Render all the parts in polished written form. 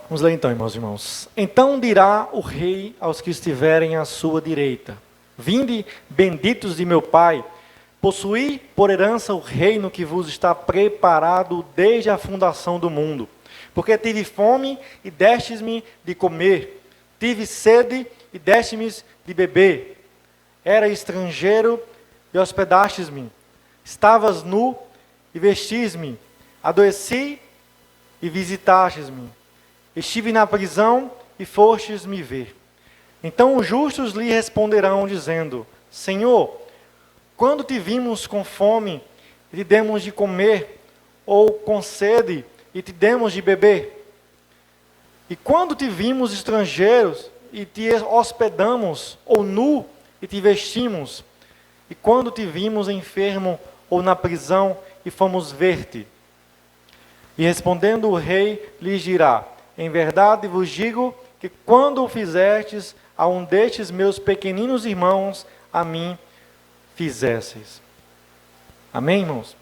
Vamos ler então, irmãos. Então dirá o rei aos que estiverem à sua direita: Vinde, benditos de meu Pai, possuí por herança o reino que vos está preparado desde a fundação do mundo. Porque tive fome e destes-me de comer, tive sede e deste-me de beber. Era estrangeiro e hospedastes-me, estavas nu e vestis-me, adoeci e visitastes-me. Estive na prisão e fostes me ver. Então os justos lhe responderão, dizendo: Senhor, quando te vimos com fome e te demos de comer, ou com sede e te demos de beber? E quando te vimos estrangeiros e te hospedamos, ou nu e te vestimos? E quando te vimos enfermo ou na prisão e fomos ver-te? E respondendo o rei lhes dirá: Em verdade vos digo que quando o fizestes a um destes meus pequeninos irmãos, a mim fizesseis. Amém, irmãos?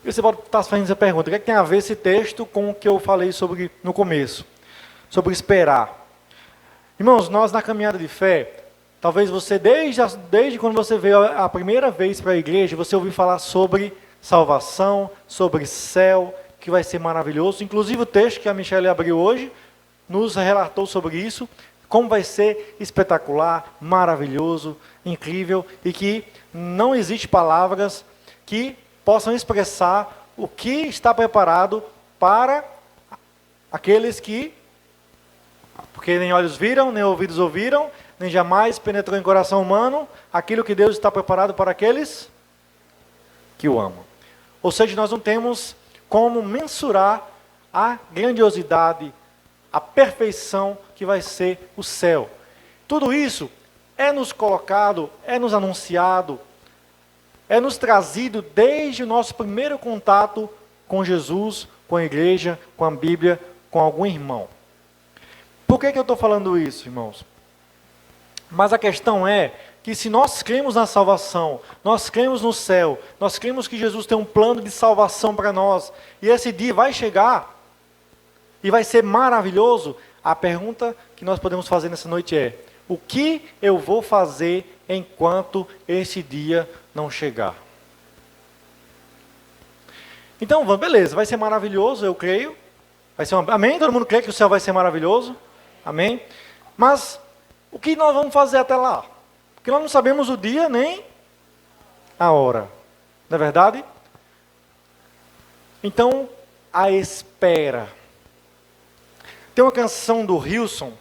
E você pode estar fazendo essa pergunta: o que é que tem a ver esse texto com o que eu falei sobre no começo? Sobre esperar. Irmãos, nós na caminhada de fé, talvez você, desde quando você veio a primeira vez para a igreja, você ouviu falar sobre salvação, sobre céu, que vai ser maravilhoso. Inclusive o texto que a Michelle abriu hoje nos relatou sobre isso, como vai ser espetacular, maravilhoso, incrível, e que não existe palavras que possam expressar o que está preparado para aqueles que, porque nem olhos viram, nem ouvidos ouviram, nem jamais penetrou em coração humano aquilo que Deus está preparado para aqueles que o amam. Ou seja, nós não temos como mensurar a grandiosidade, a perfeição que vai ser o céu. Tudo isso é nos colocado, é nos anunciado, é nos trazido desde o nosso primeiro contato com Jesus, com a igreja, com a Bíblia, com algum irmão. Por que eu estou falando isso, irmãos? Mas a questão é que se nós cremos na salvação, nós cremos no céu, nós cremos que Jesus tem um plano de salvação para nós, e esse dia vai chegar, e vai ser maravilhoso, a pergunta que nós podemos fazer nessa noite é: o que eu vou fazer enquanto esse dia não chegar? Então, beleza, vai ser maravilhoso, eu creio. Vai ser amém? Todo mundo crê que o céu vai ser maravilhoso? Amém? Mas o que nós vamos fazer até lá? Porque nós não sabemos o dia nem a hora. Não é verdade? Então, a espera. Tem uma canção do Hilson,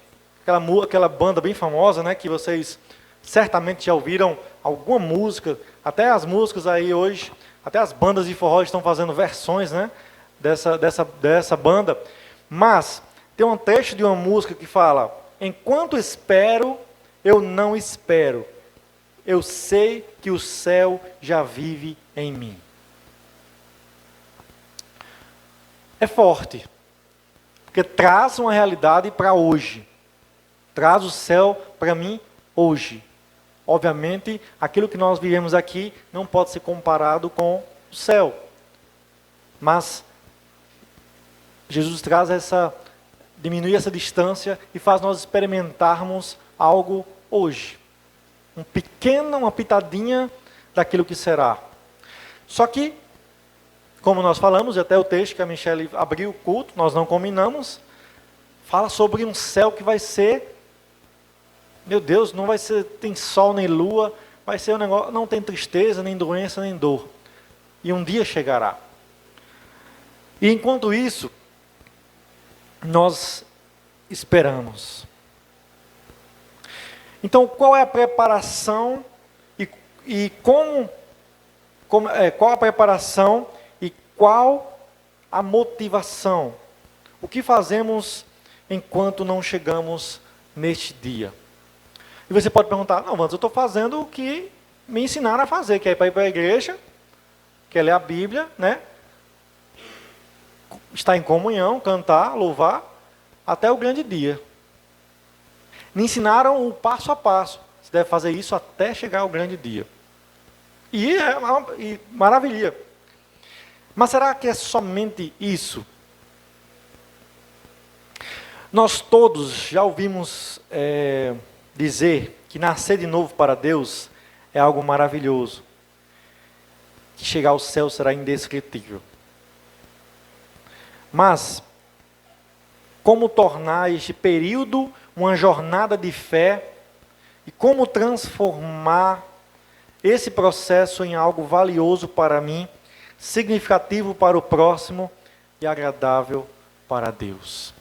aquela banda bem famosa, né, que vocês certamente já ouviram alguma música, até as músicas aí hoje, até as bandas de forró estão fazendo versões, né, dessa banda. Mas tem um trecho de uma música que fala: enquanto espero, eu não espero. Eu sei que o céu já vive em mim. É forte, porque traz uma realidade para hoje. Traz o céu para mim hoje. Obviamente, aquilo que nós vivemos aqui não pode ser comparado com o céu. Mas Jesus traz diminui essa distância e faz nós experimentarmos algo hoje. Uma pitadinha daquilo que será. Só que, como nós falamos, e até o texto que a Michelle abriu o culto, nós não combinamos, fala sobre um céu que vai ser, meu Deus, não vai ser, tem sol nem lua, vai ser um negócio, não tem tristeza, nem doença, nem dor. E um dia chegará. E enquanto isso, nós esperamos. Então, qual é a preparação e qual a preparação e qual a motivação? O que fazemos enquanto não chegamos neste dia? E você pode perguntar: não, Wanderson, eu estou fazendo o que me ensinaram a fazer, que é para ir para a igreja, que é ler a Bíblia, né? Estar em comunhão, cantar, louvar, até o grande dia. Me ensinaram o passo a passo. Você deve fazer isso até chegar ao grande dia. E maravilha. Mas será que é somente isso? Nós todos já ouvimos dizer que nascer de novo para Deus é algo maravilhoso, que chegar ao céu será indescritível. Mas, como tornar este período uma jornada de fé e como transformar esse processo em algo valioso para mim, significativo para o próximo e agradável para Deus?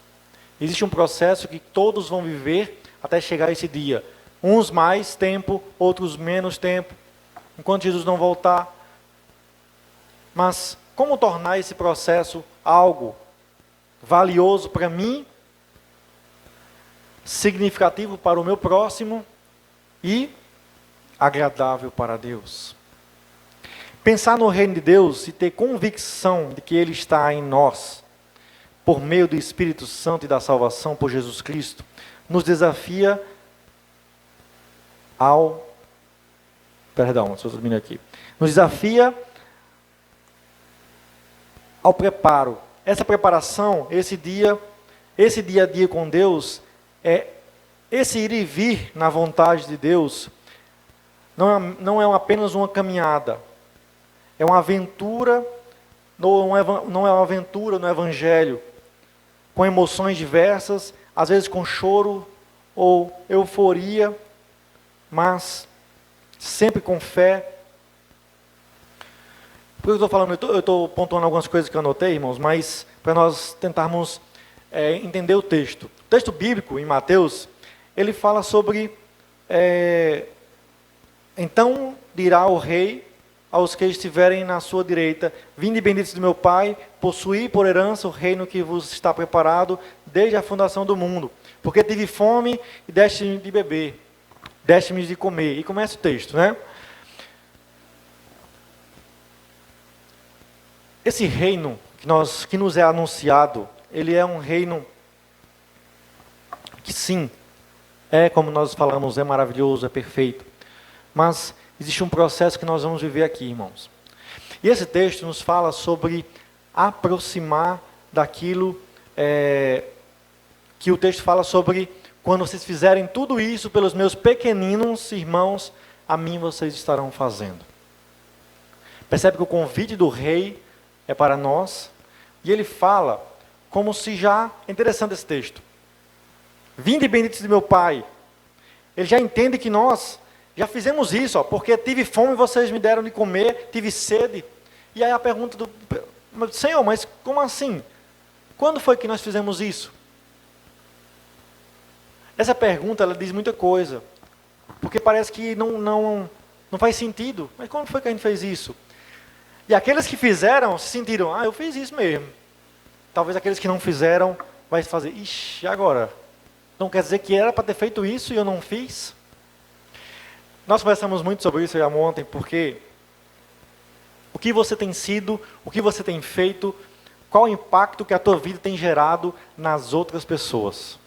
Existe um processo que todos vão viver até chegar esse dia. Uns mais tempo, outros menos tempo, enquanto Jesus não voltar. Mas como tornar esse processo algo valioso para mim, significativo para o meu próximo e agradável para Deus? Pensar no reino de Deus e ter convicção de que Ele está em nós, por meio do Espírito Santo e da salvação por Jesus Cristo, nos desafia nos desafia ao preparo. Essa preparação, esse dia a dia com Deus, esse ir e vir na vontade de Deus, não é apenas uma caminhada, é uma aventura, não é uma aventura no Evangelho, com emoções diversas, às vezes com choro ou euforia, mas sempre com fé. Por que eu estou falando? Eu estou pontuando algumas coisas que eu anotei, irmãos, mas para nós tentarmos entender o texto. O texto bíblico, em Mateus, ele fala sobre... então dirá o rei aos que estiverem na sua direita: vinde benditos do meu Pai, possuí por herança o reino que vos está preparado desde a fundação do mundo. Porque tive fome e deste-me de beber, deste-me de comer. E começa o texto, né? Esse reino que nos é anunciado, ele é um reino que sim, como nós falamos, é maravilhoso, é perfeito. Mas existe um processo que nós vamos viver aqui, irmãos. E esse texto nos fala sobre aproximar daquilo que o texto fala sobre: quando vocês fizerem tudo isso pelos meus pequeninos irmãos, a mim vocês estarão fazendo. Percebe que o convite do rei é para nós, e ele fala como se já... É interessante esse texto. Vinde benditos de meu Pai. Ele já entende que nós já fizemos isso, porque tive fome e vocês me deram de comer, tive sede. E aí a pergunta do Senhor, mas como assim? Quando foi que nós fizemos isso? Essa pergunta, ela diz muita coisa, porque parece que não faz sentido. Mas como foi que a gente fez isso? E aqueles que fizeram se sentiram: eu fiz isso mesmo. Talvez aqueles que não fizeram vai fazer: ixi, agora? Não quer dizer que era para ter feito isso e eu não fiz? Nós conversamos muito sobre isso já ontem, porque o que você tem sido, o que você tem feito, qual o impacto que a tua vida tem gerado nas outras pessoas?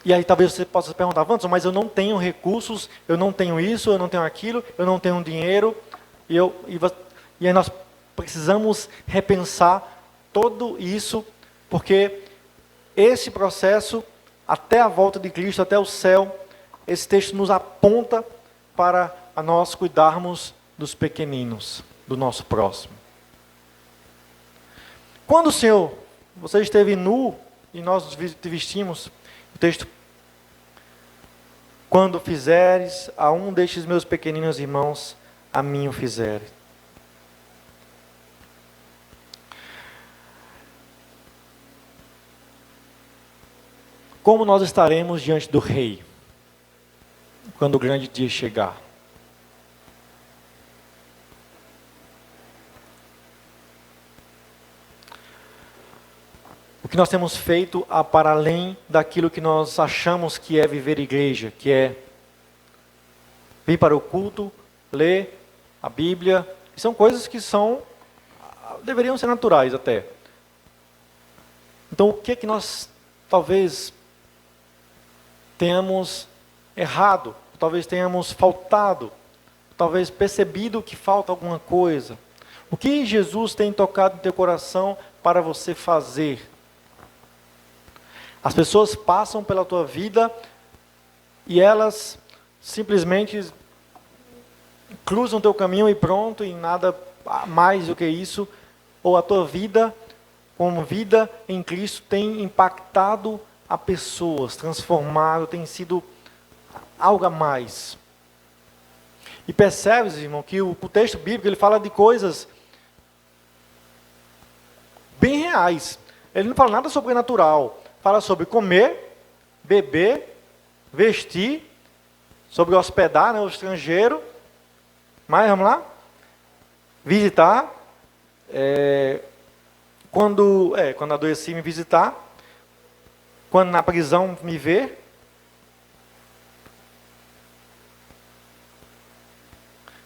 E aí talvez você possa se perguntar: Wanderson, mas eu não tenho recursos, eu não tenho isso, eu não tenho aquilo, eu não tenho dinheiro. E aí nós precisamos repensar tudo isso, porque esse processo, até a volta de Cristo, até o céu, esse texto nos aponta para nós cuidarmos dos pequeninos, do nosso próximo. Quando o Senhor, você esteve nu e nós te vestimos, o texto: quando fizeres a um destes meus pequeninos irmãos, a mim o fizeres. Como nós estaremos diante do Rei, quando o grande dia chegar? O que nós temos feito para além daquilo que nós achamos que é viver igreja, que é vir para o culto, ler a Bíblia, são coisas que deveriam ser naturais até. Então o que é que nós talvez tenhamos errado, talvez tenhamos faltado, talvez percebido que falta alguma coisa? O que Jesus tem tocado no teu coração para você fazer. As pessoas passam pela tua vida e elas simplesmente cruzam o teu caminho e pronto, e nada mais do que isso. Ou a tua vida, como vida em Cristo, tem impactado a pessoas, transformado, tem sido algo a mais. E percebes, irmão, que o texto bíblico ele fala de coisas bem reais. Ele não fala nada sobrenatural. Fala sobre comer, beber, vestir, sobre hospedar, né, o estrangeiro. Mas, vamos lá? Visitar. Quando adoeci, me visitar. Quando na prisão, me ver.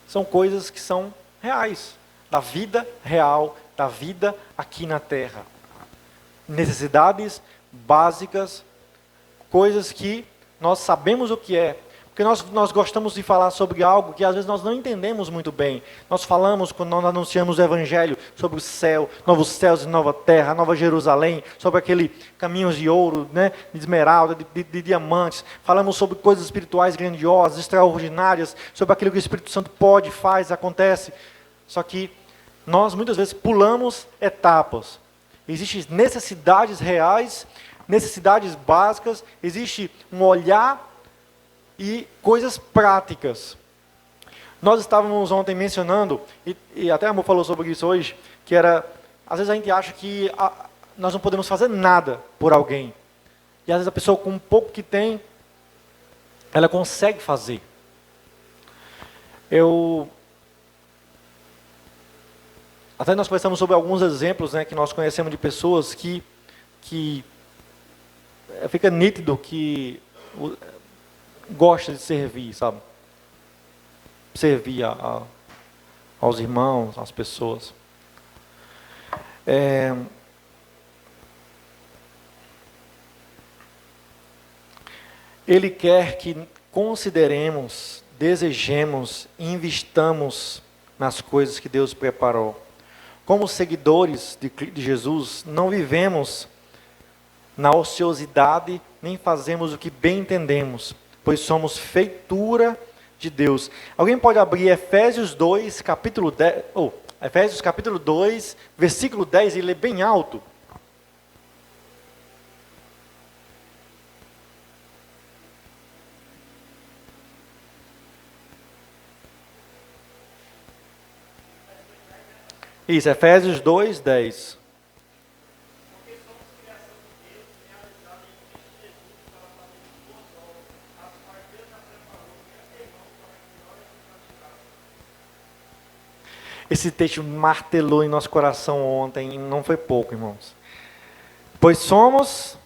São coisas que são reais. Da vida real, da vida aqui na terra. Necessidades básicas, coisas que nós sabemos o que é. Porque nós gostamos de falar sobre algo que às vezes nós não entendemos muito bem. Nós falamos, quando nós anunciamos o Evangelho, sobre o céu, novos céus e nova terra, nova Jerusalém, sobre aquele caminhos de ouro, né, de esmeralda, de diamantes. Falamos sobre coisas espirituais grandiosas, extraordinárias, sobre aquilo que o Espírito Santo pode, faz, acontece. Só que nós muitas vezes pulamos etapas. Existem necessidades reais, necessidades básicas, existe um olhar e coisas práticas. Nós estávamos ontem mencionando, e até a amor falou sobre isso hoje, que era, às vezes a gente acha que nós não podemos fazer nada por alguém. E às vezes a pessoa com um pouco que tem, ela consegue fazer. Até nós conversamos sobre alguns exemplos, né, que nós conhecemos de pessoas que fica nítido que gosta de servir, sabe? Servir aos irmãos, às pessoas. Ele quer que consideremos, desejemos, investamos nas coisas que Deus preparou. Como seguidores de Jesus, não vivemos na ociosidade, nem fazemos o que bem entendemos, pois somos feitura de Deus. Alguém pode abrir Efésios 2, capítulo 10, Efésios capítulo 2, versículo 10, ele é bem alto. Isso, Efésios 2, 10. Esse texto martelou em nosso coração ontem, e não foi pouco, irmãos. Pois somos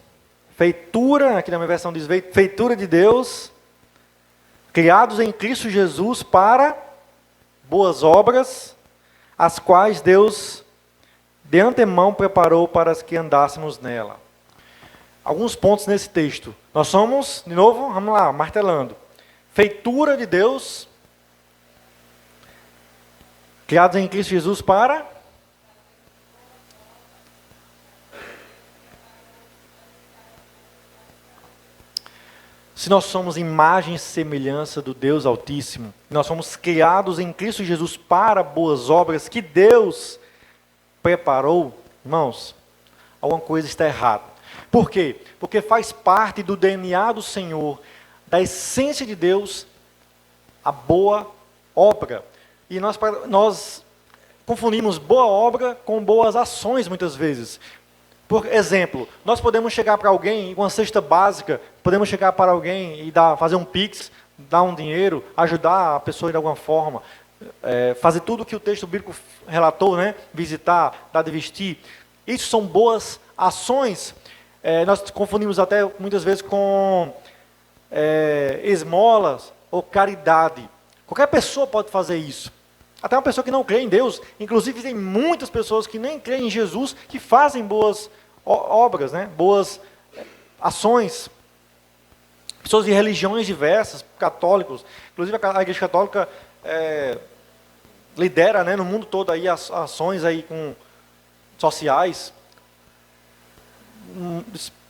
feitura, aqui na minha versão diz feitura de Deus, criados em Cristo Jesus para boas obras, as quais Deus de antemão preparou para as que andássemos nela. Alguns pontos nesse texto. Nós somos, de novo, vamos lá, martelando. Feitura de Deus, criados em Cristo Jesus para se nós somos imagem e semelhança do Deus Altíssimo, nós somos criados em Cristo Jesus para boas obras que Deus preparou, irmãos, alguma coisa está errada. Por quê? Porque faz parte do DNA do Senhor, da essência de Deus, a boa obra. E nós confundimos boa obra com boas ações muitas vezes. Por exemplo, nós podemos chegar para alguém com uma cesta básica, podemos chegar para alguém e fazer um pix, dar um dinheiro, ajudar a pessoa de alguma forma, fazer tudo o que o texto bíblico relatou, né? Visitar, dar de vestir. Isso são boas ações. Nós confundimos até muitas vezes com esmolas ou caridade. Qualquer pessoa pode fazer isso. Até uma pessoa que não crê em Deus. Inclusive tem muitas pessoas que nem creem em Jesus que fazem boas obras, né? Boas ações. Pessoas de religiões diversas, católicos. Inclusive a Igreja Católica lidera, né, no mundo todo aí ações aí sociais,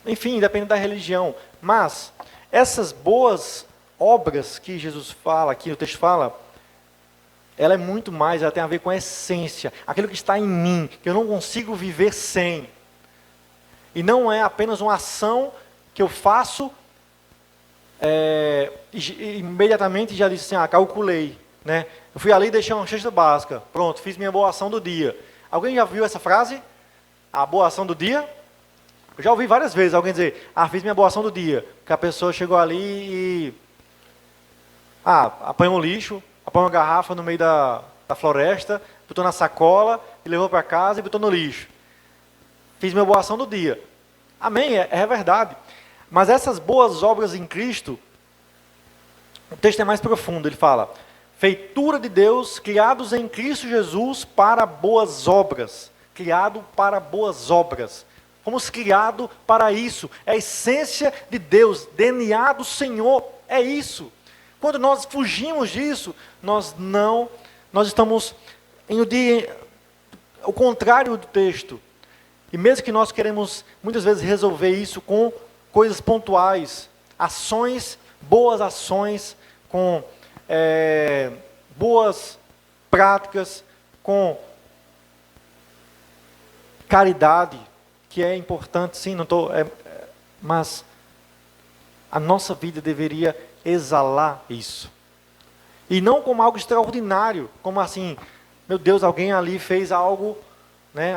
enfim, depende da religião. Mas essas boas obras que Jesus fala, aqui o texto fala, ela é muito mais, ela tem a ver com a essência, aquilo que está em mim, que eu não consigo viver sem. E não é apenas uma ação que eu faço, imediatamente já disse assim, calculei. Né? Eu fui ali e deixei uma cesta básica, pronto, fiz minha boa ação do dia. Alguém já viu essa frase? A boa ação do dia? Eu já ouvi várias vezes alguém dizer, fiz minha boa ação do dia. Que a pessoa chegou ali e... apanhou um lixo, apanhou uma garrafa no meio da floresta, botou na sacola, e levou para casa e botou no lixo. Fiz minha boa ação do dia. Amém, é verdade. Mas essas boas obras em Cristo, o texto é mais profundo, ele fala, feitura de Deus, criados em Cristo Jesus para boas obras. Criado para boas obras. Fomos criados para isso. É a essência de Deus, DNA do Senhor, é isso. Quando nós fugimos disso, nós estamos em o contrário do texto. E mesmo que nós queremos muitas vezes resolver isso com coisas pontuais, boas ações, com boas práticas, com caridade, que é importante, sim, mas a nossa vida deveria exalar isso. E não como algo extraordinário, como assim, meu Deus, alguém ali fez algo, né?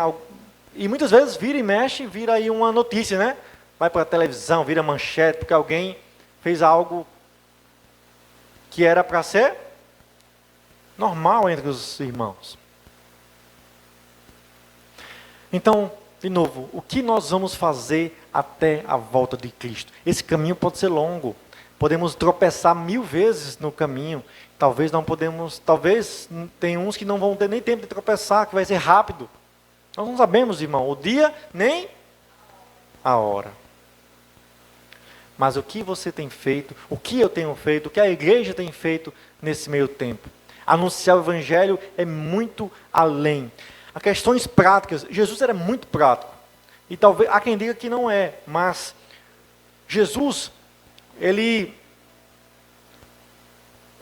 E muitas vezes vira e mexe, vira aí uma notícia, né? Vai para a televisão, vira manchete, porque alguém fez algo que era para ser normal entre os irmãos. Então, de novo, o que nós vamos fazer até a volta de Cristo? Esse caminho pode ser longo. Podemos tropeçar 1000 vezes no caminho. Talvez tem uns que não vão ter nem tempo de tropeçar, que vai ser rápido. Nós não sabemos, irmão, o dia nem a hora. Mas o que você tem feito, o que eu tenho feito, o que a igreja tem feito nesse meio tempo? Anunciar o evangelho é muito além. A questões práticas, Jesus era muito prático. E talvez, há quem diga que não é, mas Jesus, ele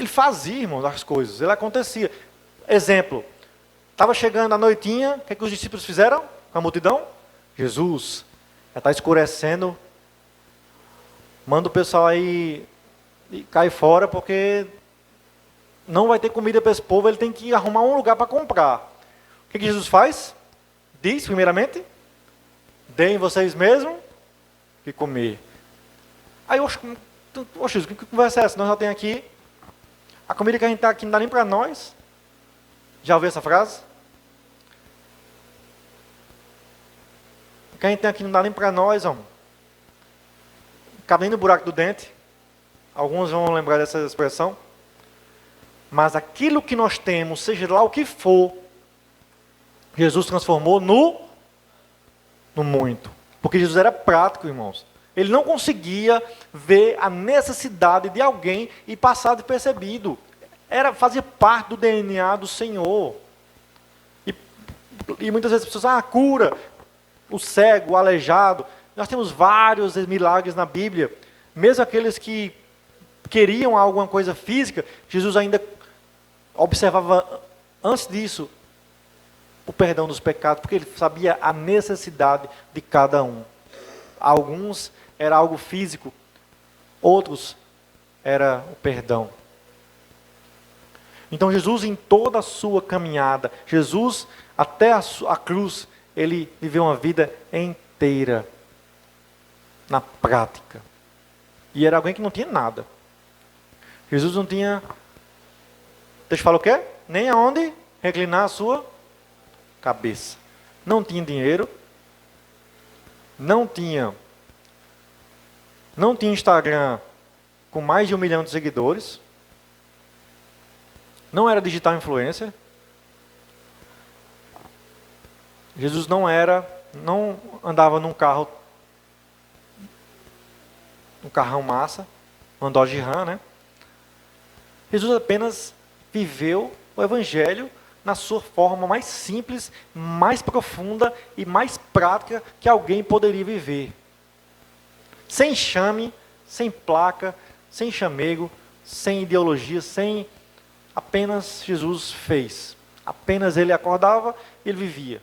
fazia, irmãos, as coisas, ele acontecia. Exemplo, estava chegando a noitinha, o que, os discípulos fizeram com a multidão? Jesus, já está escurecendo, manda o pessoal aí cair fora, porque não vai ter comida para esse povo, ele tem que arrumar um lugar para comprar. O que Jesus faz? Diz, primeiramente, deem vocês mesmos que comer. Aí, Jesus, que conversa é essa? Nós já temos aqui, a comida que a gente está aqui não dá nem para nós. Já ouviu essa frase? O que a gente tem aqui não dá nem para nós, homem. Cabe nem no buraco do dente. Alguns vão lembrar dessa expressão. Mas aquilo que nós temos, seja lá o que for, Jesus transformou no muito. Porque Jesus era prático, irmãos. Ele não conseguia ver a necessidade de alguém e passar despercebido. Fazia parte do DNA do Senhor. E muitas vezes as pessoas, cura o cego, o aleijado. Nós temos vários milagres na Bíblia. Mesmo aqueles que queriam alguma coisa física, Jesus ainda observava antes disso o perdão dos pecados, porque ele sabia a necessidade de cada um. Alguns era algo físico, outros era o perdão. Então Jesus, em toda a sua caminhada, Jesus até a cruz, ele viveu uma vida inteira na prática. E era alguém que não tinha nada. Jesus não tinha, deixa eu falar o quê? Nem aonde reclinar a sua cabeça. Não tinha dinheiro, não tinha Instagram com mais de 1 milhão de seguidores, não era digital influencer, Jesus não andava num carrão massa, um Dodge Ram, né? Jesus apenas viveu o evangelho na sua forma mais simples, mais profunda e mais prática que alguém poderia viver. Sem chame, sem placa, sem chamego, sem ideologia, sem... Apenas Jesus fez. Apenas ele acordava e ele vivia.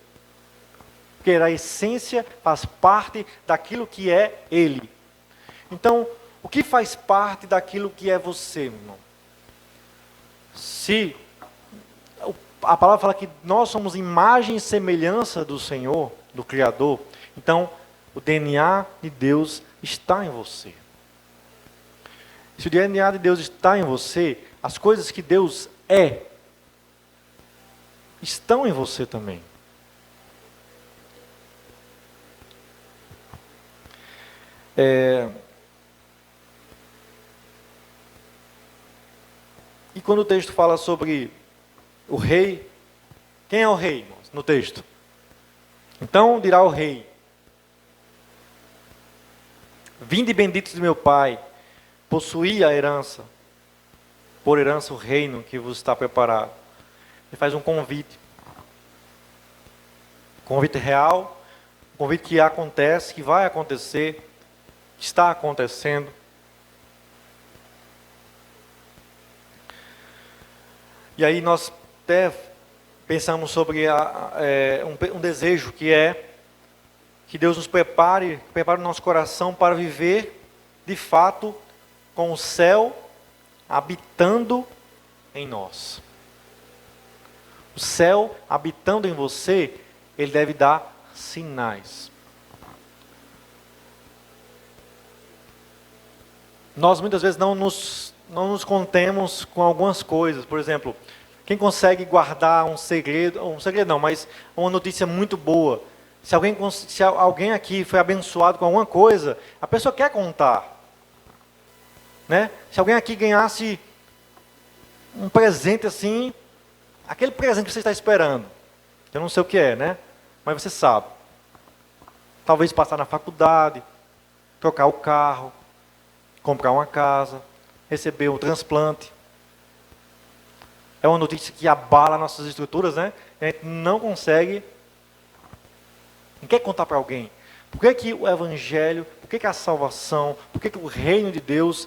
Porque a essência faz parte daquilo que é ele. Então, o que faz parte daquilo que é você, meu irmão? Se a palavra fala que nós somos imagem e semelhança do Senhor, do Criador, então o DNA de Deus está em você. Se o DNA de Deus está em você, as coisas que Deus é, estão em você também. E quando o texto fala sobre o rei, quem é o rei, irmãos, no texto? Então dirá o rei: vinde benditos de meu Pai, possuí a herança, por herança o reino que vos está preparado. Ele faz um convite. Convite real, um convite que acontece, que vai acontecer, está acontecendo. E aí nós até pensamos sobre um desejo que é que Deus nos prepare o nosso coração para viver, de fato, com o céu habitando em nós. O céu habitando em você, ele deve dar sinais. Nós muitas vezes não nos contemos com algumas coisas. Por exemplo, quem consegue guardar um segredo não, mas uma notícia muito boa. Se alguém aqui foi abençoado com alguma coisa, a pessoa quer contar. Né? Se alguém aqui ganhasse um presente assim, aquele presente que você está esperando, eu não sei o que é, né? Mas você sabe. Talvez passar na faculdade, trocar o carro, comprar uma casa, receber um transplante. É uma notícia que abala nossas estruturas, né? A gente não consegue, não quer contar para alguém. Por que o Evangelho, por que a salvação, por que o reino de Deus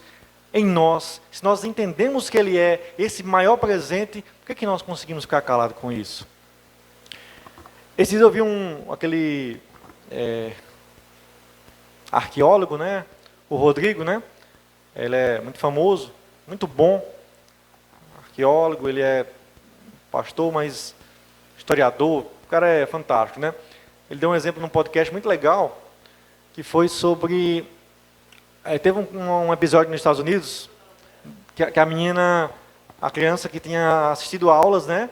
em nós, se nós entendemos que Ele é esse maior presente, por que nós conseguimos ficar calados com isso? Esses dias eu vi aquele arqueólogo, né? O Rodrigo, né? Ele é muito famoso, muito bom. Arqueólogo, ele é pastor, mas historiador. O cara é fantástico, né? Ele deu um exemplo num podcast muito legal, que foi sobre... teve um episódio nos Estados Unidos, que a menina, a criança que tinha assistido aulas, né?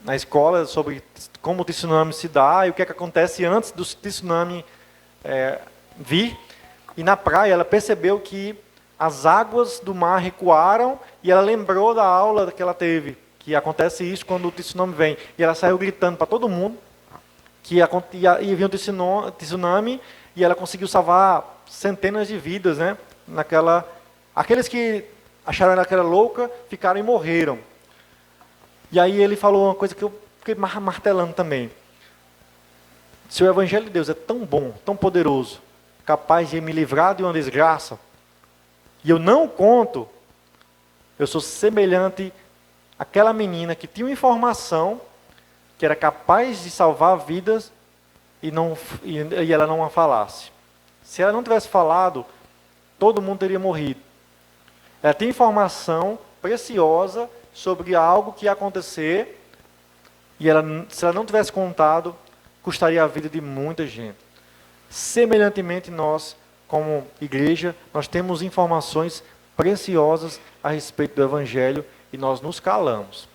Na escola, sobre como o tsunami se dá e o que acontece antes do tsunami vir. E na praia ela percebeu que as águas do mar recuaram e ela lembrou da aula que ela teve, que acontece isso quando o tsunami vem. E ela saiu gritando para todo mundo que ia vir um tsunami e ela conseguiu salvar centenas de vidas, né? Aqueles que acharam ela que era louca ficaram e morreram. E aí ele falou uma coisa que eu fiquei martelando também. Se o Evangelho de Deus é tão bom, tão poderoso, capaz de me livrar de uma desgraça, e eu não conto, eu sou semelhante àquela menina que tinha uma informação que era capaz de salvar vidas e ela não a falasse. Se ela não tivesse falado, todo mundo teria morrido. Ela tem informação preciosa sobre algo que ia acontecer, e se ela não tivesse contado, custaria a vida de muita gente. Semelhantemente, nós, como igreja, nós temos informações preciosas a respeito do Evangelho e nós nos calamos.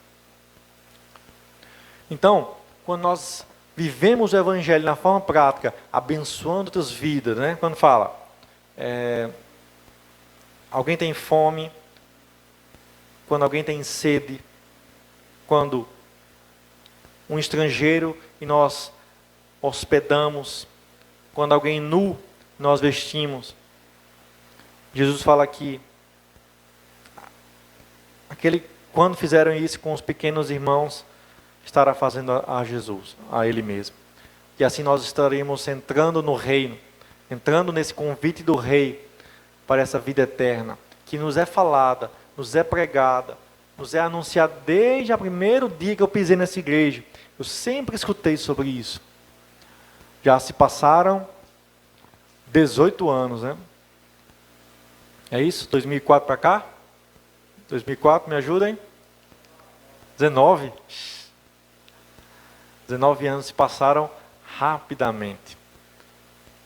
Então, quando nós vivemos o Evangelho na forma prática, abençoando outras vidas, né? Quando fala, alguém tem fome, quando alguém tem sede, quando um estrangeiro e nós hospedamos, quando alguém nu nós vestimos. Jesus fala aqui, aquele quando fizeram isso com os pequenos irmãos, estará fazendo a Jesus, a Ele mesmo. E assim nós estaremos entrando no reino, entrando nesse convite do Rei para essa vida eterna, que nos é falada, nos é pregada, nos é anunciada desde o primeiro dia que eu pisei nessa igreja. Eu sempre escutei sobre isso. Já se passaram 18 anos, né? É isso? 2004 para cá? 2004, me ajudem? 19? 19 anos se passaram rapidamente.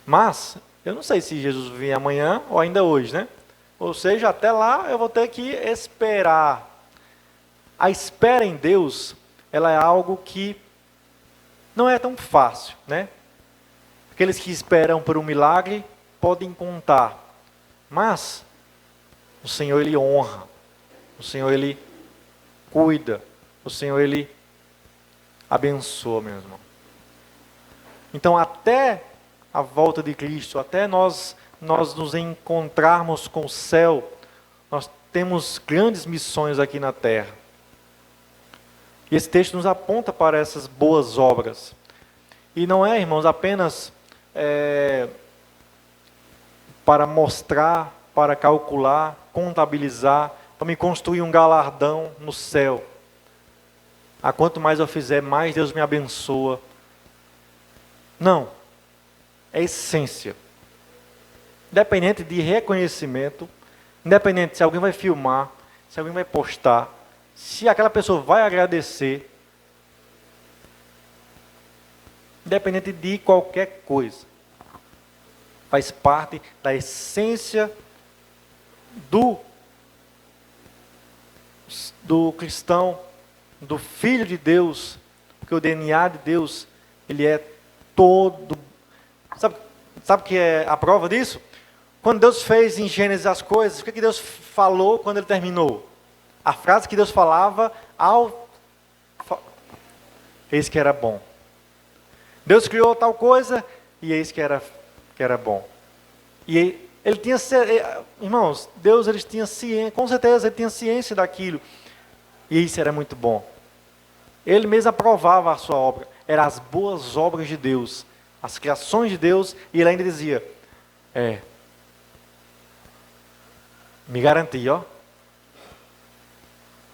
Mas, eu não sei se Jesus vem amanhã ou ainda hoje, né? Ou seja, até lá eu vou ter que esperar. A espera em Deus, ela é algo que não é tão fácil, né? Aqueles que esperam por um milagre podem contar. Mas, o Senhor, Ele honra. O Senhor, Ele cuida. O Senhor, Ele abençoa, meu irmão. Então, até a volta de Cristo, até nós nos encontrarmos com o céu, nós temos grandes missões aqui na terra. E esse texto nos aponta para essas boas obras. E não é, irmãos, apenas para mostrar, para calcular, contabilizar, para me construir um galardão no céu. A quanto mais eu fizer, mais Deus me abençoa. Não. É essência. Independente de reconhecimento, independente se alguém vai filmar, se alguém vai postar, se aquela pessoa vai agradecer, independente de qualquer coisa, faz parte da essência do cristão, do Filho de Deus, porque o DNA de Deus, ele é todo. Sabe o que é a prova disso? Quando Deus fez em Gênesis as coisas, o que Deus falou quando Ele terminou? A frase que Deus falava eis que era bom. Deus criou tal coisa e eis que era bom. E Ele tinha, irmãos, Deus ele tinha ciência, com certeza Ele tinha ciência daquilo. E isso era muito bom. Ele mesmo aprovava a sua obra. Eram as boas obras de Deus, as criações de Deus, e Ele ainda dizia, me garanti, ó.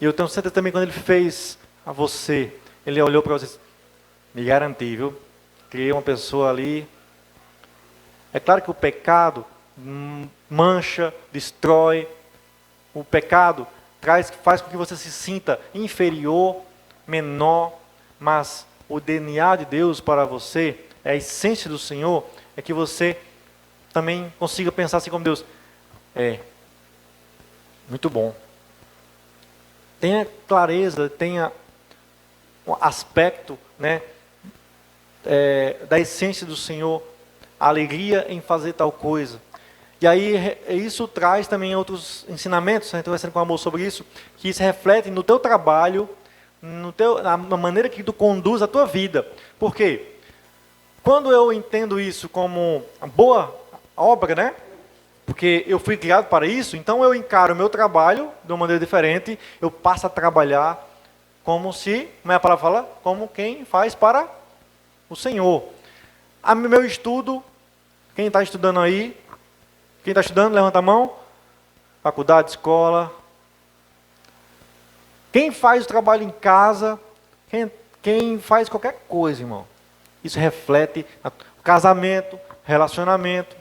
E eu tenho certeza também quando Ele fez a você, Ele olhou para você, me garanti, viu? Criei uma pessoa ali. É claro que o pecado mancha, destrói. O pecado faz com que você se sinta inferior, menor, mas o DNA de Deus para você, a essência do Senhor, é que você também consiga pensar assim como Deus. Muito bom. Tenha clareza, tenha um aspecto, né, da essência do Senhor, alegria em fazer tal coisa. E aí isso traz também outros ensinamentos, a gente vai conversando com o amor sobre isso, que isso reflete no teu trabalho, na maneira que tu conduz a tua vida. Por quê? Quando eu entendo isso como boa obra, né? Porque eu fui criado para isso, então eu encaro o meu trabalho de uma maneira diferente, eu passo a trabalhar como se, como é a palavra fala? Como quem faz para o Senhor. Meu estudo, quem está estudando aí? Quem está estudando, levanta a mão. Faculdade, escola. Quem faz o trabalho em casa, quem faz qualquer coisa, irmão. Isso reflete o casamento, relacionamento,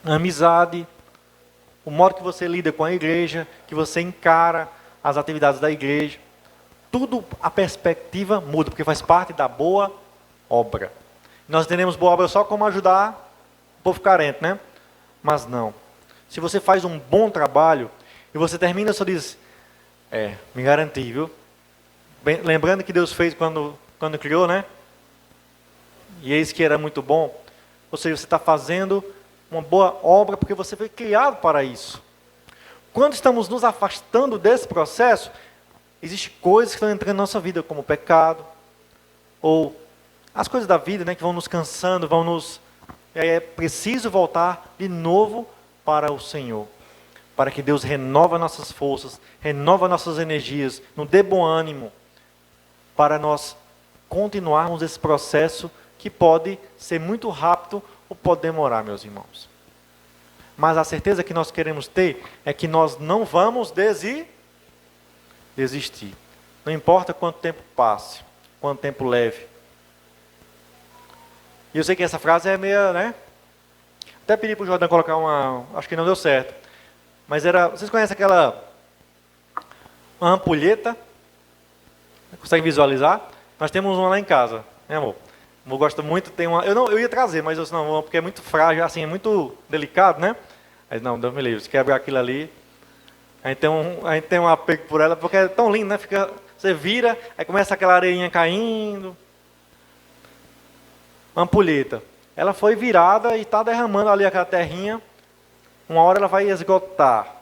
amizade, o modo que você lida com a igreja, que você encara as atividades da igreja. Tudo, a perspectiva muda, porque faz parte da boa obra. Nós entendemos boa obra só como ajudar o povo carente, né? Mas não. Se você faz um bom trabalho, e você termina, só diz, me garanti, viu? Lembrando que Deus fez quando criou, né? E eis que era muito bom. Ou seja, você está fazendo uma boa obra porque você foi criado para isso. Quando estamos nos afastando desse processo, existem coisas que estão entrando na nossa vida, como o pecado, ou as coisas da vida, né, que vão nos cansando, É preciso voltar de novo para o Senhor. para que Deus renova nossas forças, renova nossas energias, nos dê bom ânimo, para nós continuarmos esse processo que pode ser muito rápido ou pode demorar, meus irmãos. Mas a certeza que nós queremos ter é que nós não vamos desistir. Não importa quanto tempo passe, quanto tempo leve. E eu sei que essa frase é meio, né? Até pedi para o Jordan colocar uma... Acho que não deu certo. Mas era... Vocês conhecem aquela... Uma ampulheta? Consegue visualizar? Nós temos uma lá em casa, né, amor? O amor gosta muito, tem uma... Eu ia trazer, mas eu disse, não, porque é muito frágil, assim, é muito delicado, né? Aí, não, Deus me livre, se quebrar aquilo ali... A gente tem um apego por ela, porque é tão lindo, né? Você vira, aí começa aquela areinha caindo. Uma ampulheta. Ela foi virada e está derramando ali aquela terrinha. Uma hora ela vai esgotar.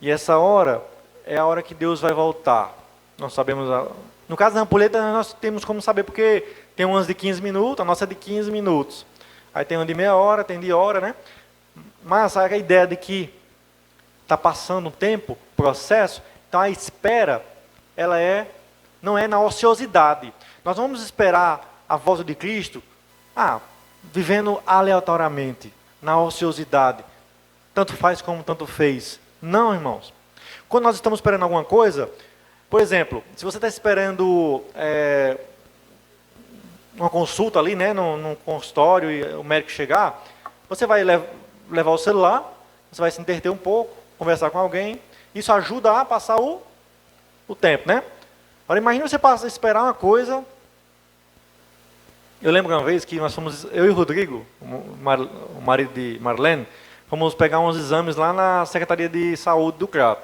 E essa hora é a hora que Deus vai voltar. Nós sabemos... No caso da ampulheta, nós temos como saber, porque tem umas de 15 minutos, a nossa é de 15 minutos. Aí tem uma de meia hora, tem de hora, né? Mas a ideia de que está passando um tempo, processo, então a espera, ela não é na ociosidade. Nós vamos esperar a volta de Cristo, vivendo aleatoriamente, na ociosidade. Tanto faz como tanto fez. Não, irmãos. Quando nós estamos esperando alguma coisa, por exemplo, se você está esperando uma consulta ali, né, num consultório, e o médico chegar, você vai levar o celular, você vai se entreter um pouco, conversar com alguém, isso ajuda a passar o tempo, né? Agora imagina você esperar uma coisa. Eu lembro uma vez que nós fomos, eu e o Rodrigo, o marido de Marlene, fomos pegar uns exames lá na Secretaria de Saúde do Crato.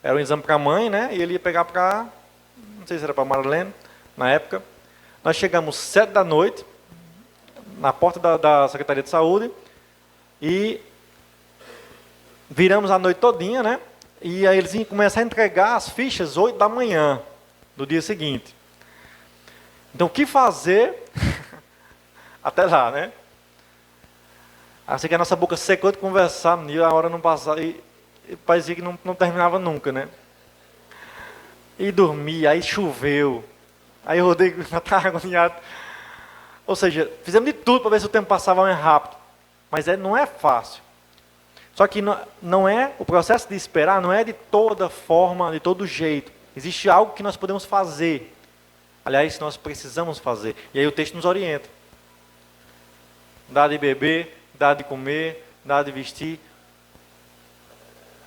Era um exame para a mãe, né? E ele ia pegar para, não sei se era para Marlene, na época. Nós chegamos 7 da noite, na porta da Secretaria de Saúde, e viramos a noite todinha, né? E aí eles iam começar a entregar as fichas 8 da manhã do dia seguinte. Então, o que fazer até lá, né? Assim que a nossa boca secou de conversar, e a hora não passava, e parecia que não terminava nunca, né? E dormia, aí choveu, aí o Rodrigo já estava agoniado. Ou seja, fizemos de tudo para ver se o tempo passava mais rápido, mas não é fácil. Só que não é, o processo de esperar não é de toda forma, de todo jeito. Existe algo que nós podemos fazer. Aliás, nós precisamos fazer. E aí o texto nos orienta. Dá de beber, dá de comer, dá de vestir.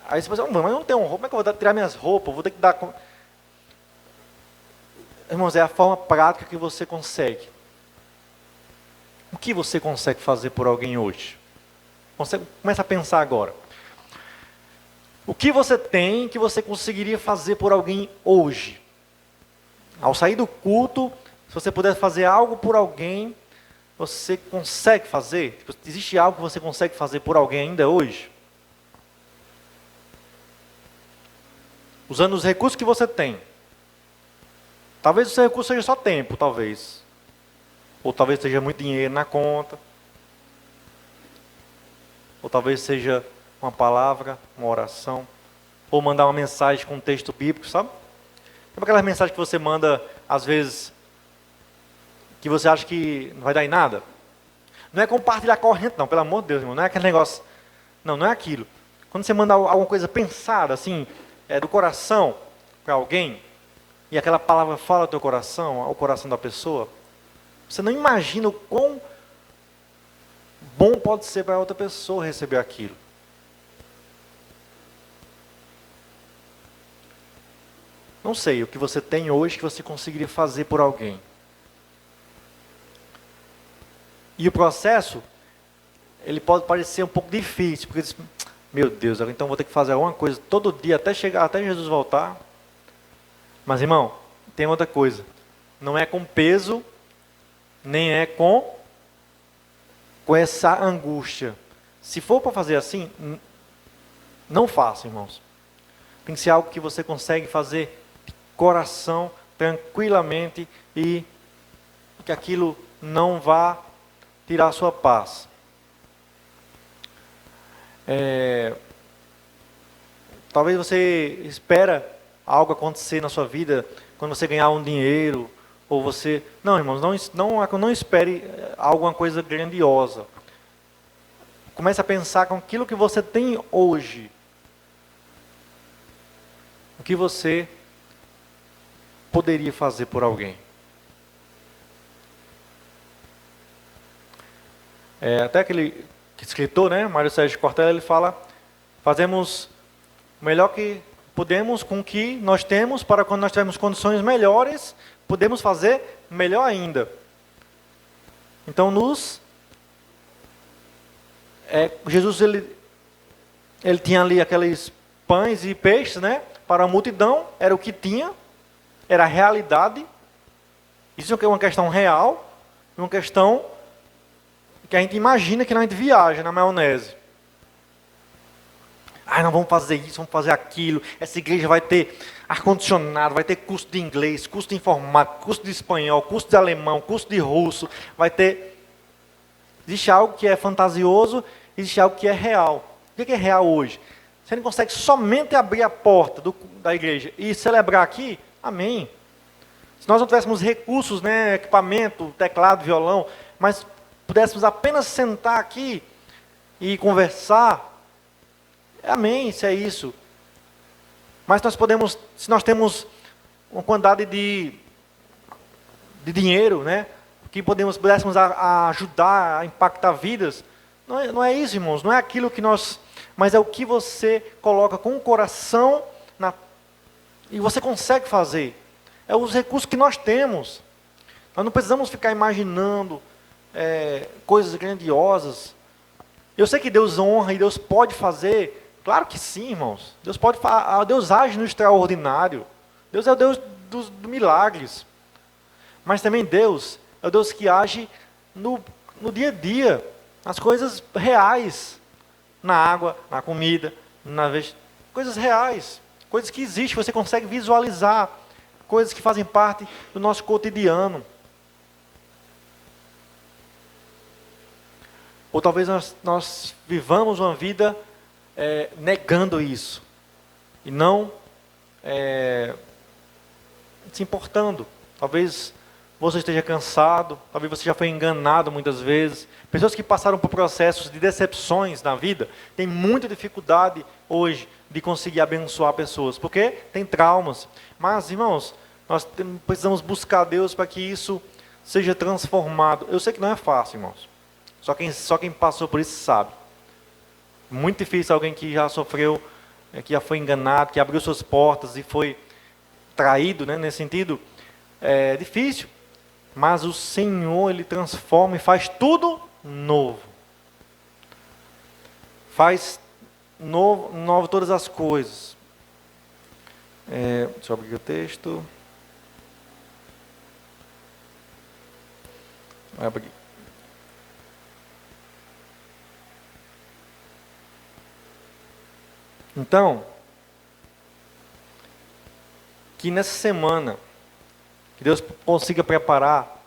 Aí você pensa, mas eu não tenho roupa, como é que eu vou tirar minhas roupas? Vou ter que dar... Irmãos, é a forma prática que você consegue. O que você consegue fazer por alguém hoje? Começa a pensar agora. O que você tem que você conseguiria fazer por alguém hoje? Ao sair do culto, se você puder fazer algo por alguém, você consegue fazer? Existe algo que você consegue fazer por alguém ainda hoje? Usando os recursos que você tem. Talvez o seu recurso seja só tempo, talvez. Ou talvez seja muito dinheiro na conta. Ou talvez seja uma palavra, uma oração. Ou mandar uma mensagem com um texto bíblico, sabe? Sabe aquelas mensagens que você manda, às vezes, que você acha que não vai dar em nada? Não é compartilhar corrente, não, pelo amor de Deus, irmão. Não é aquele negócio. Não é aquilo. Quando você manda alguma coisa pensada, assim, do coração, para alguém, e aquela palavra fala ao teu coração, ao coração da pessoa, você não imagina o quão bom pode ser para outra pessoa receber aquilo. Não sei o que você tem hoje que você conseguiria fazer por alguém. E o processo, ele pode parecer um pouco difícil, porque diz, meu Deus, então vou ter que fazer alguma coisa todo dia até Jesus voltar. Mas, irmão, tem outra coisa. Não é com peso, nem é com essa angústia. Se for para fazer assim, não faça, irmãos. Tem que ser algo que você consegue fazer de coração, tranquilamente, e que aquilo não vá tirar a sua paz. Talvez você espera algo acontecer na sua vida quando você ganhar um dinheiro, ou você... Não, irmãos, não espere alguma coisa grandiosa. Comece a pensar com aquilo que você tem hoje. O que você poderia fazer por alguém. Até aquele escritor, né, Mário Sérgio Cortella, ele fala: fazemos o melhor que podemos com o que nós temos, para quando nós tivermos condições melhores, podemos fazer melhor ainda. Então, Jesus, ele tinha ali aqueles pães e peixes, né, para a multidão, era o que tinha, era a realidade. Isso é uma questão real, uma questão que a gente imagina que a gente viaja na maionese. Não vamos fazer isso, vamos fazer aquilo. Essa igreja vai ter ar-condicionado, vai ter curso de inglês, curso de informática, curso de espanhol, curso de alemão, curso de russo. Vai ter... Existe algo que é fantasioso, existe algo que é real. O que é real hoje? Você não consegue somente abrir a porta da igreja e celebrar aqui? Amém. Se nós não tivéssemos recursos, né, equipamento, teclado, violão, mas pudéssemos apenas sentar aqui e conversar, amém, isso é isso. Mas nós podemos, se nós temos uma quantidade de dinheiro, né, que pudéssemos ajudar a impactar vidas, não é isso, irmãos, não é aquilo que nós, mas é o que você coloca com o coração e você consegue fazer. É os recursos que nós temos. Nós não precisamos ficar imaginando coisas grandiosas. Eu sei que Deus honra e Deus pode fazer. Claro que sim, irmãos. Deus age no extraordinário. Deus é o Deus dos milagres. Mas também Deus é o Deus que age no dia a dia, nas coisas reais, na água, na comida, coisas reais, coisas que existem, você consegue visualizar, coisas que fazem parte do nosso cotidiano. Ou talvez nós vivamos uma vida negando isso. E não se importando. Talvez você esteja cansado, talvez você já foi enganado muitas vezes. Pessoas que passaram por processos de decepções na vida, têm muita dificuldade hoje de conseguir abençoar pessoas, porque tem traumas. Mas, irmãos, nós precisamos buscar Deus para que isso seja transformado. Eu sei que não é fácil, irmãos. Só quem passou por isso sabe. Muito difícil alguém que já sofreu, que já foi enganado, que abriu suas portas e foi traído, né, nesse sentido. É difícil. Mas o Senhor, Ele transforma e faz tudo novo. Faz novo todas as coisas. Deixa eu abrir o texto. Vai abrir. Então, que nessa semana, que Deus possa preparar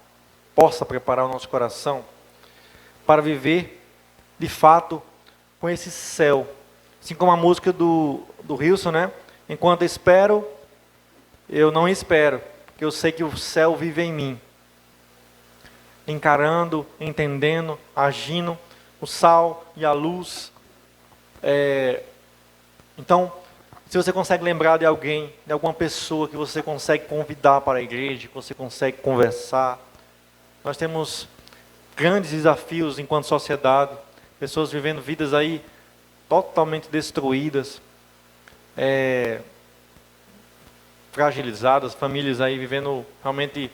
o nosso coração para viver, de fato, com esse céu. Assim como a música do Wilson, né? Enquanto espero, eu não espero, porque eu sei que o céu vive em mim. Encarando, entendendo, agindo, o sal e a luz. Então, se você consegue lembrar de alguém, de alguma pessoa que você consegue convidar para a igreja, que você consegue conversar. Nós temos grandes desafios enquanto sociedade, pessoas vivendo vidas aí totalmente destruídas, fragilizadas, famílias aí vivendo realmente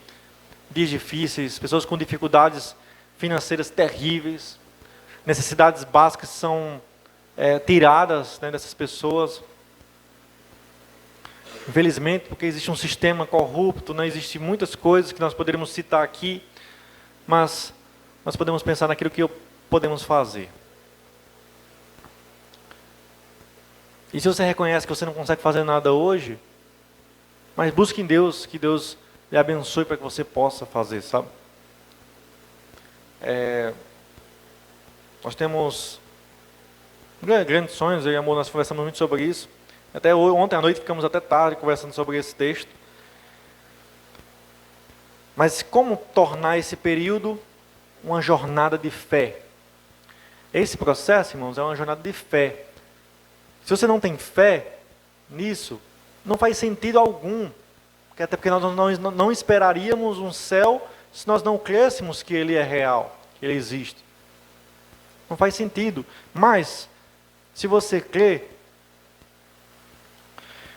dias difíceis, pessoas com dificuldades financeiras terríveis, necessidades básicas são tiradas, né, dessas pessoas. Infelizmente, porque existe um sistema corrupto, né, existem muitas coisas que nós poderíamos citar aqui, mas nós podemos pensar naquilo que podemos fazer. E se você reconhece que você não consegue fazer nada hoje, mas busque em Deus, que Deus lhe abençoe para que você possa fazer, sabe? Nós temos grandes sonhos, eu e amor, nós conversamos muito sobre isso. Até ontem à noite ficamos até tarde conversando sobre esse texto. Mas como tornar esse período uma jornada de fé? Esse processo, irmãos, é uma jornada de fé. Se você não tem fé nisso, não faz sentido algum. Até porque nós não esperaríamos um céu se nós não crêssemos que ele é real, que ele existe. Não faz sentido. Mas, se você crê,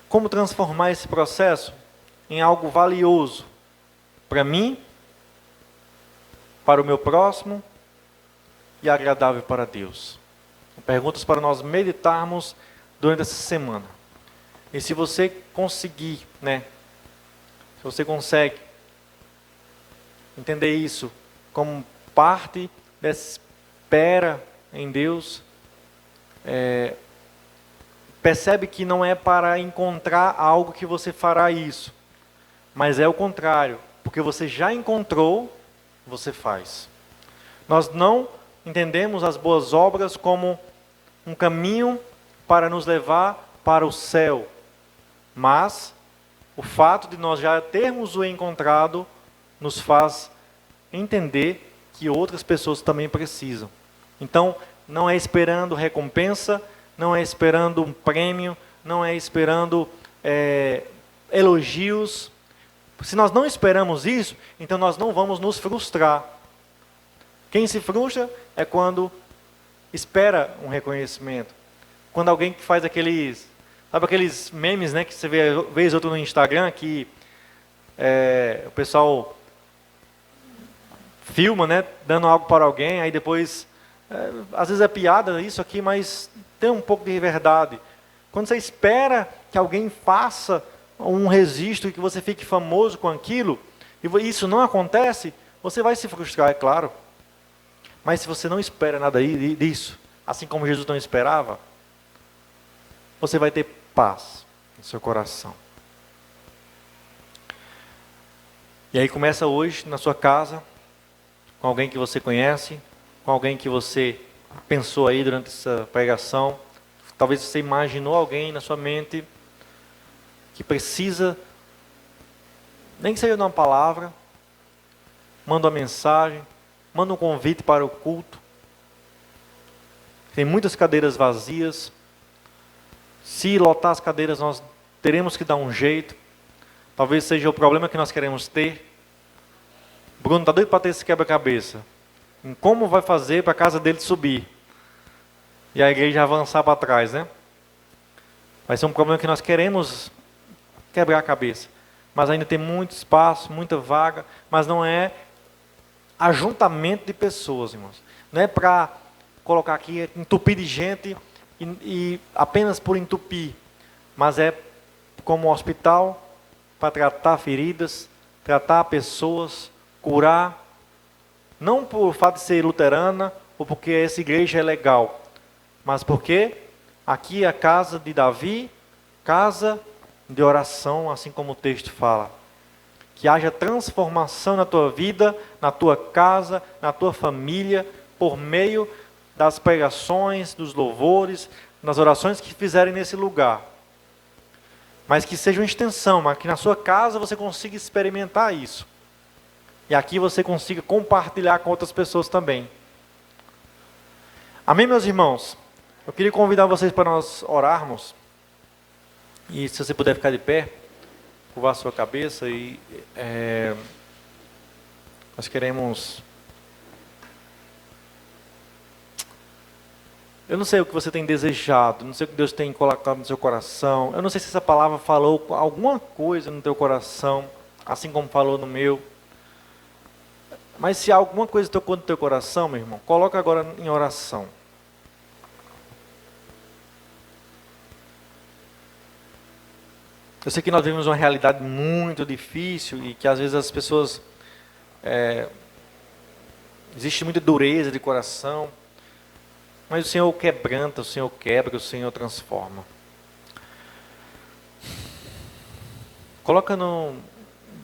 como transformar esse processo em algo valioso para mim, para o meu próximo e agradável para Deus? Perguntas para nós meditarmos durante essa semana. E se você conseguir, se você consegue entender isso como parte dessa espera em Deus, percebe que não é para encontrar algo que você fará isso, mas é o contrário, porque você já encontrou, você faz. Nós não entendemos as boas obras como um caminho para nos levar para o céu, mas o fato de nós já termos o encontrado nos faz entender que outras pessoas também precisam. Então, não é esperando recompensa, não é esperando um prêmio, não é esperando elogios. Se nós não esperamos isso, então nós não vamos nos frustrar. Quem se frustra é quando espera um reconhecimento. Quando alguém que faz aqueles memes, que você vê vez ou outra no Instagram, que o pessoal filma, dando algo para alguém, aí depois, às vezes é piada isso aqui, mas tem um pouco de verdade. Quando você espera que alguém faça um registro e que você fique famoso com aquilo, e isso não acontece, você vai se frustrar, é claro. Mas se você não espera nada disso, assim como Jesus não esperava, você vai ter paz no seu coração. E aí começa hoje na sua casa, com alguém que você conhece, com alguém que você pensou aí durante essa pregação. Talvez você imaginou alguém na sua mente que precisa, nem que seja de uma palavra, manda uma mensagem, manda um convite para o culto. Tem muitas cadeiras vazias. Se lotar as cadeiras, nós teremos que dar um jeito. Talvez seja o problema que nós queremos ter. Bruno está doido para ter esse quebra-cabeça. Em como vai fazer para a casa dele subir. E a igreja avançar para trás, Vai ser um problema que nós queremos quebrar a cabeça. Mas ainda tem muito espaço, muita vaga. Mas não é ajuntamento de pessoas, irmãos. Não é para colocar aqui, entupir de gente e apenas por entupir. Mas é como um hospital para tratar feridas, tratar pessoas, curar. Não por fato de ser luterana ou porque essa igreja é legal, mas porque aqui é a casa de Davi, casa de oração, assim como o texto fala. Que haja transformação na tua vida, na tua casa, na tua família, por meio das pregações, dos louvores, das orações que fizerem nesse lugar. Mas que seja uma extensão, mas que na sua casa você consiga experimentar isso. E aqui você consiga compartilhar com outras pessoas também. Amém, meus irmãos? Eu queria convidar vocês para nós orarmos. E se você puder ficar de pé, curvar a sua cabeça e nós queremos... Eu não sei o que você tem desejado, não sei o que Deus tem colocado no seu coração. Eu não sei se essa palavra falou alguma coisa no teu coração, assim como falou no meu. Mas se alguma coisa tocou no teu coração, meu irmão, coloca agora em oração. Eu sei que nós vivemos uma realidade muito difícil e que às vezes as pessoas... existe muita dureza de coração. Mas o Senhor quebranta, o Senhor quebra, o Senhor transforma. Coloca